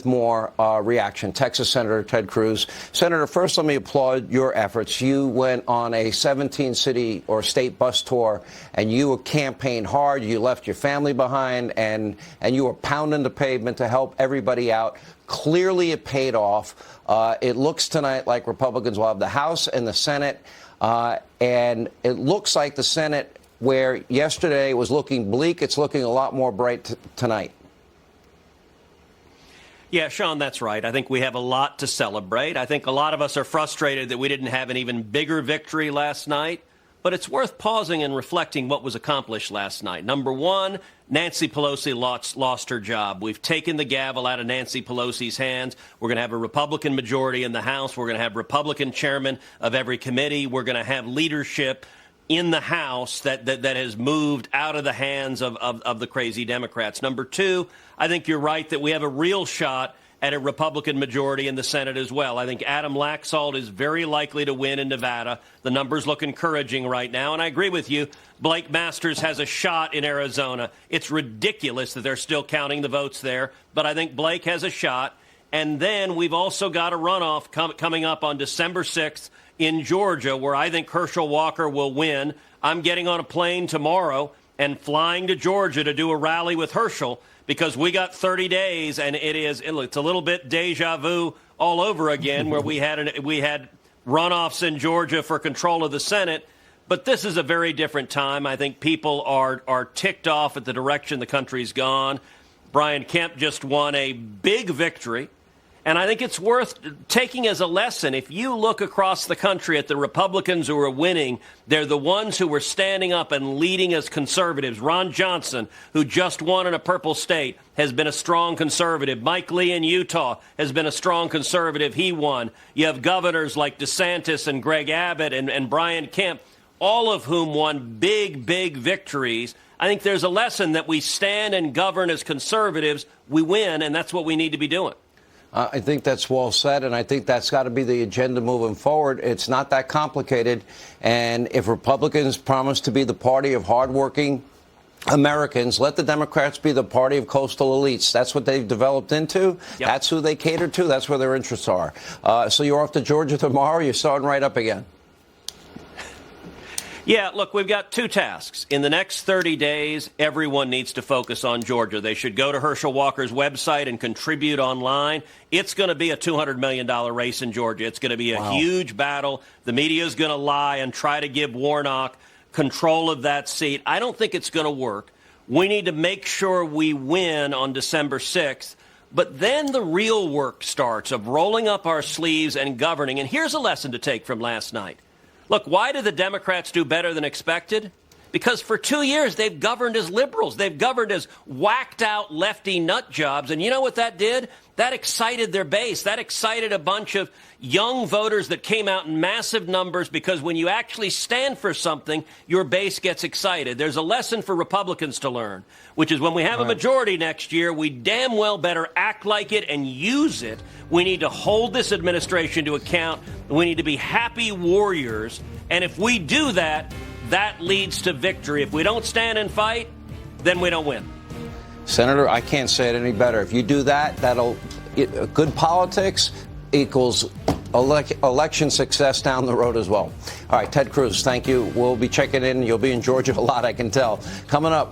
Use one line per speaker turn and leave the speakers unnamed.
more reaction. Texas Senator Ted Cruz. Senator, first let me applaud your efforts. You went on a 17-city or state bus tour, and you campaigned hard. You left your family behind, and you were pounding the pavement to help everybody out. Clearly it paid off. It looks tonight like Republicans will have the House and the Senate, and it looks like the Senate, where yesterday was looking bleak, it's looking a lot more bright tonight.
Yeah, Sean, that's right. I think we have a lot to celebrate. I think a lot of us are frustrated that we didn't have an even bigger victory last night. But it's worth pausing and reflecting what was accomplished last night. Number one, Nancy Pelosi lost her job. We've taken the gavel out of Nancy Pelosi's hands. We're going to have a Republican majority in the House. We're going to have Republican chairman of every committee. We're going to have leadership in the House that has moved out of the hands of the crazy Democrats. Number two, I think you're right that we have a real shot at a Republican majority in the Senate as well. I think Adam Laxalt is very likely to win in Nevada. The numbers look encouraging right now. And I agree with you. Blake Masters has a shot in Arizona. It's ridiculous that they're still counting the votes there. But I think Blake has a shot. And then we've also got a runoff coming up on December 6th in Georgia, where I think Herschel Walker will win. I'm getting on a plane tomorrow and flying to Georgia to do a rally with Herschel, because we got 30 days, and it's a little bit deja vu all over again, where we had runoffs in Georgia for control of the Senate. But this is a very different time. I think people are ticked off at the direction the country's gone. Brian Kemp just won a big victory. And I think it's worth taking as a lesson. If you look across the country at the Republicans who are winning, they're the ones who were standing up and leading as conservatives. Ron Johnson, who just won in a purple state, has been a strong conservative. Mike Lee in Utah has been a strong conservative. He won. You have governors like DeSantis and Greg Abbott and Brian Kemp, all of whom won big, big victories. I think there's a lesson that we stand and govern as conservatives. We win, and that's what we need to be doing.
I think that's well said, and I think that's got to be the agenda moving forward. It's not that complicated, and if Republicans promise to be the party of hardworking Americans, let the Democrats be the party of coastal elites. That's what they've developed into. Yep. That's who they cater to. That's where their interests are. So you're off to Georgia tomorrow. You're starting right up again.
Yeah, look, we've got two tasks. In the next 30 days, everyone needs to focus on Georgia. They should go to Herschel Walker's website and contribute online. It's going to be a $200 million race in Georgia. It's going to be a huge battle. The media is going to lie and try to give Warnock control of that seat. I don't think it's going to work. We need to make sure we win on December 6th. But then the real work starts of rolling up our sleeves and governing. And here's a lesson to take from last night. Look, why did the Democrats do better than expected? Because for 2 years, they've governed as liberals. They've governed as whacked-out lefty nut jobs. And you know what that did? That excited their base. That excited a bunch of young voters that came out in massive numbers, because when you actually stand for something, your base gets excited. There's a lesson for Republicans to learn, which is when we have a majority next year, we damn well better act like it and use it. We need to hold this administration to account. We need to be happy warriors. And if we do that, that leads to victory. If we don't stand and fight, then we don't win.
Senator, I can't say it any better. If you do that, good politics equals election success down the road as well. All right, Ted Cruz, thank you. We'll be checking in. You'll be in Georgia a lot, I can tell. Coming up.